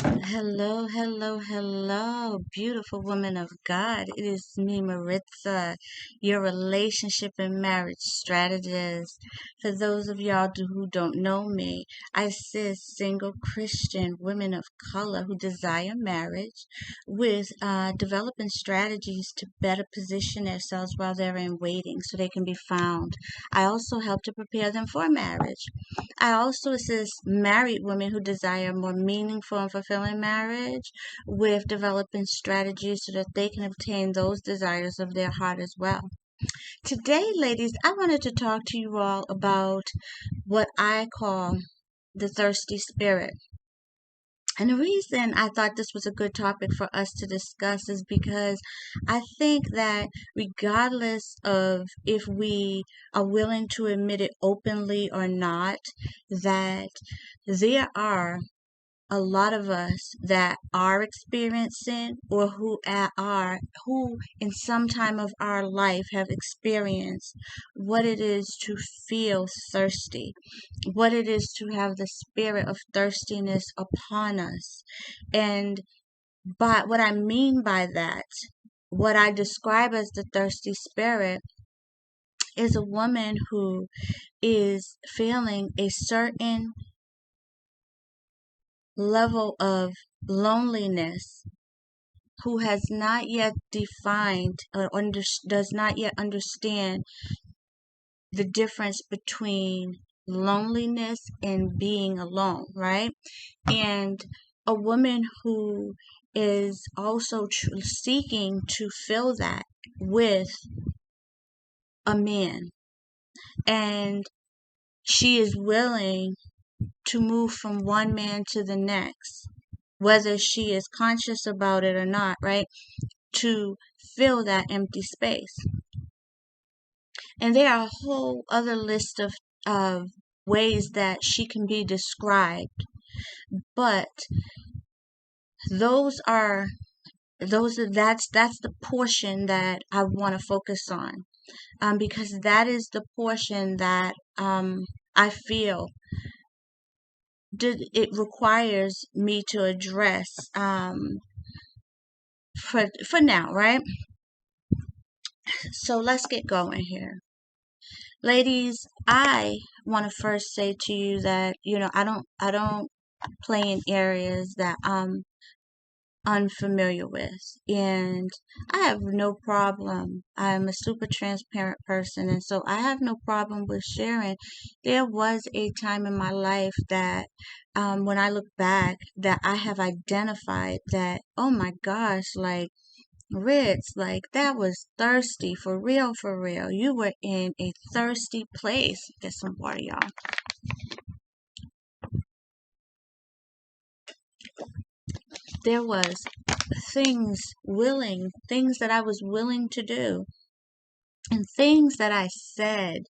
Hello, hello, hello, beautiful woman of God. It is me, Maritza, your relationship and marriage strategist. For those of who don't know me, I assist single Christian women of color who desire marriage with developing strategies to better position themselves while they're in waiting so they can be found. I also help to prepare them for marriage. I also assist married women who desire a more meaningful and fulfilling marriage with developing strategies so that they can obtain those desires of their heart as well. Today, ladies, I wanted to talk to you all about what I call the thirsty spirit. And the reason I thought this was a good topic for us to discuss is because I think that regardless of if we are willing to admit it openly or not, that there are a lot of us that are experiencing or who in some time of our life have experienced what it is to feel thirsty, what it is to have the spirit of thirstiness upon us. And by what I mean by that, what I describe as the thirsty spirit is a woman who is feeling a certain level of loneliness, who has not yet defined or does not yet understand the difference between loneliness and being alone, right? And a woman who is also seeking to fill that with a man, and she is willing to move from one man to the next, whether she is conscious about it or not, right? To fill that empty space. And there are a whole other list of ways that she can be described, but those are that's the portion that I want to focus on, because that is the portion that I feel it requires me to address for now, right? So let's get going here. Ladies, I want to first say to you that, I don't play in areas that I'm unfamiliar with. And I have no problem. I'm a super transparent person, and so I have no problem with sharing. There was a time in my life that, when I look back, that I have identified that, oh my gosh, like, Ritz, like that was thirsty for real, for real. You were in a thirsty place. Get some water, y'all. There was things that I was willing to do, and things that I said,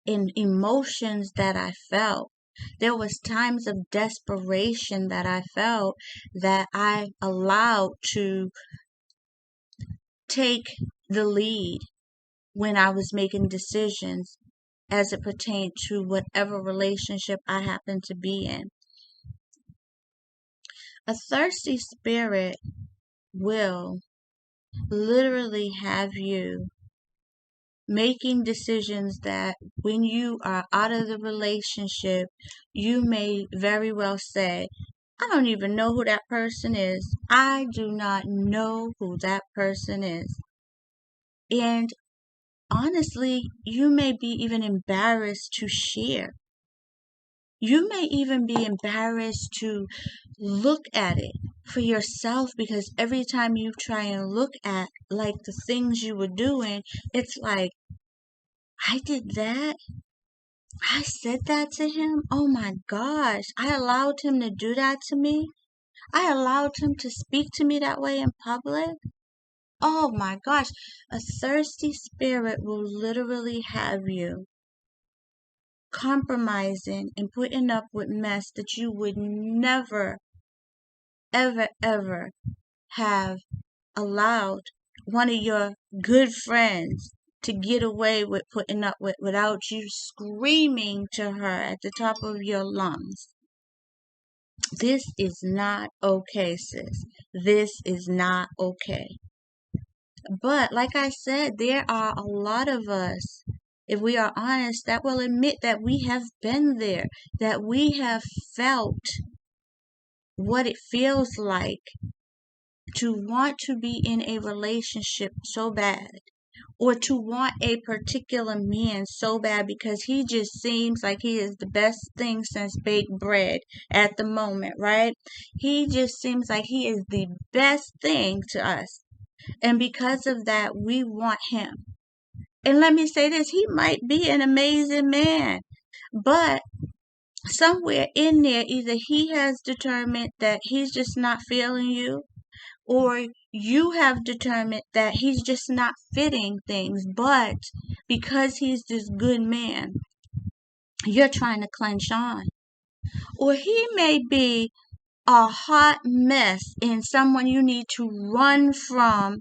and emotions that I felt. There was times of desperation that I felt that I allowed to take the lead when I was making decisions as it pertained to whatever relationship I happened to be in. A thirsty spirit will literally have you making decisions that when you are out of the relationship, you may very well say, I don't even know who that person is. I do not know who that person is. And honestly, you may be even embarrassed to share. You may even be embarrassed to look at it for yourself, because every time you try and look at like the things you were doing, it's like, I did that. I said that to him. Oh my gosh. I allowed him to do that to me. I allowed him to speak to me that way in public. Oh my gosh. A thirsty spirit will literally have you compromising and putting up with mess that you would never, ever, ever have allowed one of your good friends to get away with putting up with without you screaming to her at the top of your lungs. This is not okay, sis. This is not okay. But like I said, there are a lot of us, if we are honest, that will admit that we have been there, that we have felt what it feels like to want to be in a relationship so bad, or to want a particular man so bad because he just seems like he is the best thing since baked bread at the moment, right? He just seems like he is the best thing to us. And because of that, we want him. And let me say this, he might be an amazing man, but somewhere in there, either he has determined that he's just not feeling you, or you have determined that he's just not fitting things, but because he's this good man, you're trying to clench on. Or he may be a hot mess and someone you need to run from,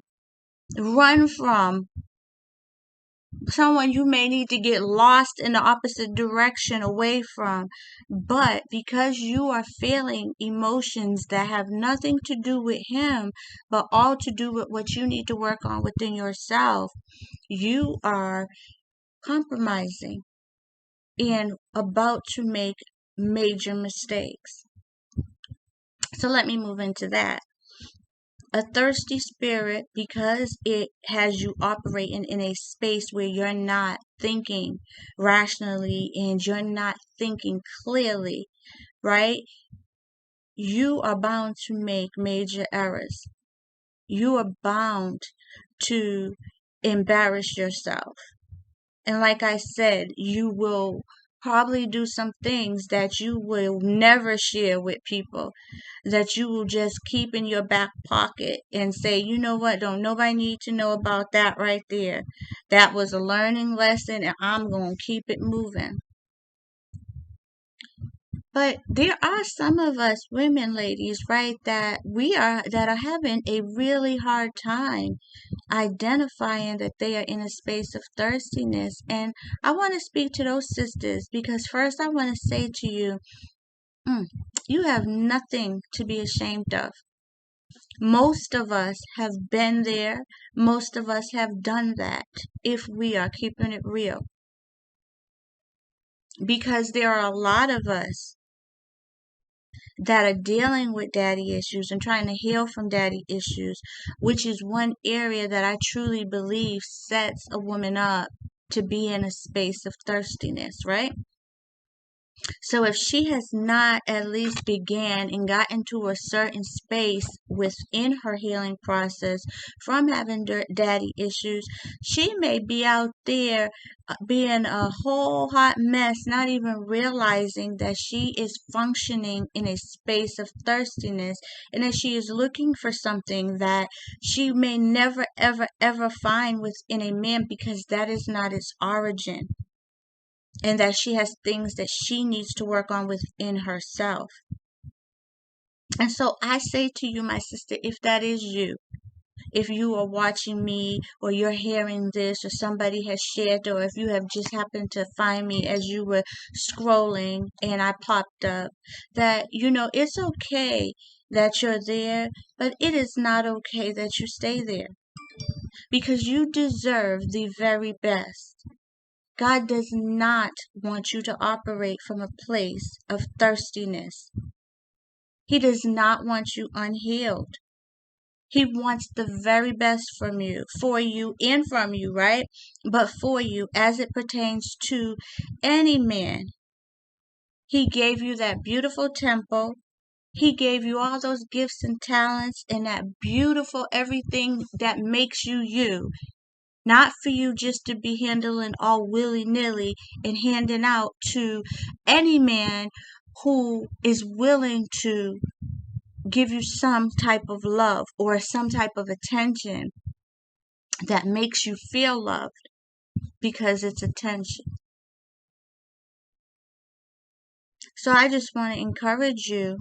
someone you may need to get lost in the opposite direction away from. But because you are feeling emotions that have nothing to do with him, but all to do with what you need to work on within yourself, you are compromising and about to make major mistakes. So let me move into that. A thirsty spirit, because it has you operating in a space where you're not thinking rationally and you're not thinking clearly, right? You are bound to make major errors. You are bound to embarrass yourself. And like I said, you will probably do some things that you will never share with people, that you will just keep in your back pocket and say, you know what, don't nobody need to know about that right there. That was a learning lesson and I'm going to keep it moving. But there are some of us women, ladies, right, that are having a really hard time identifying that they are in a space of thirstiness. And I want to speak to those sisters because first I want to say to you, you have nothing to be ashamed of. Most of us have been there. Most of us have done that, if we are keeping it real. Because there are a lot of us that are dealing with daddy issues and trying to heal from daddy issues, which is one area that I truly believe sets a woman up to be in a space of thirstiness, right? So if she has not at least began and got into a certain space within her healing process from having daddy issues, she may be out there being a whole hot mess, not even realizing that she is functioning in a space of thirstiness and that she is looking for something that she may never, ever, ever find within a man because that is not its origin. And that she has things that she needs to work on within herself. And so I say to you, my sister, if that is you, if you are watching me or you're hearing this or somebody has shared, or if you have just happened to find me as you were scrolling and I popped up, that, it's okay that you're there, but it is not okay that you stay there because you deserve the very best. God does not want you to operate from a place of thirstiness. He does not want you unhealed. He wants the very best from you, for you and from you, right? But for you as it pertains to any man. He gave you that beautiful temple. He gave you all those gifts and talents and that beautiful everything that makes you you. Not for you just to be handling all willy-nilly and handing out to any man who is willing to give you some type of love or some type of attention that makes you feel loved because it's attention. So I just want to encourage you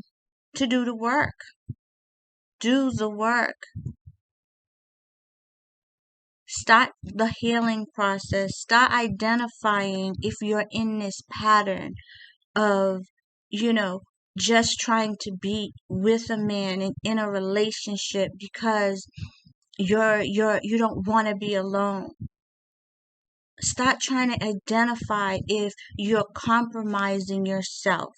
to do the work. Do the work. Start the healing process. Start identifying if you're in this pattern of, just trying to be with a man and in a relationship because you don't want to be alone. Stop trying to identify if you're compromising yourself,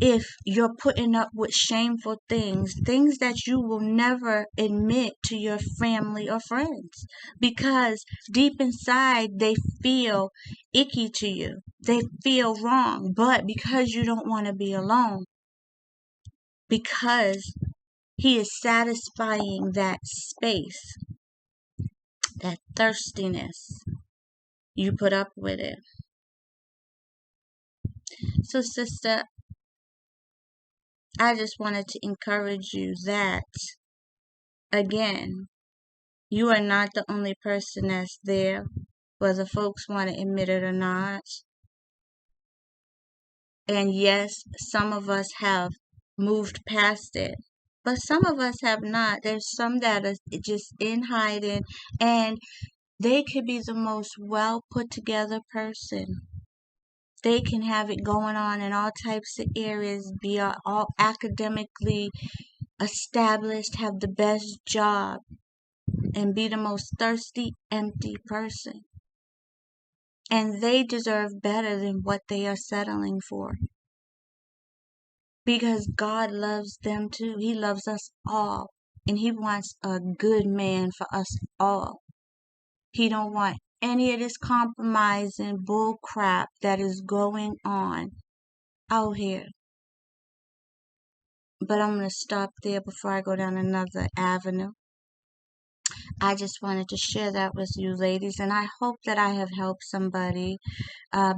if you're putting up with shameful things that you will never admit to your family or friends, because deep inside they feel icky to you. They feel wrong, but because you don't want to be alone, because he is satisfying that space, that thirstiness, you put up with it. So, sister, I just wanted to encourage you that, again, you are not the only person that's there, whether folks want to admit it or not. And yes, some of us have moved past it, but some of us have not. There's some that are just in hiding, and they could be the most well put together person. They can have it going on in all types of areas, be all academically established, have the best job, and be the most thirsty, empty person. And they deserve better than what they are settling for. Because God loves them too. He loves us all. And He wants a good man for us all. He don't want any of this compromising bull crap that is going on out here. But I'm going to stop there before I go down another avenue. I just wanted to share that with you ladies, and I hope that I have helped somebody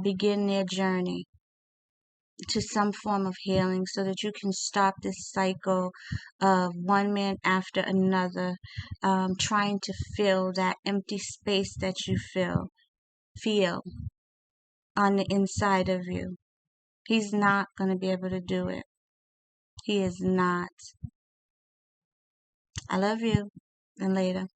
begin their journey to some form of healing so that you can stop this cycle of one man after another trying to fill that empty space that you feel on the inside of you. He's not going to be able to do it. He is not. I love you. And later.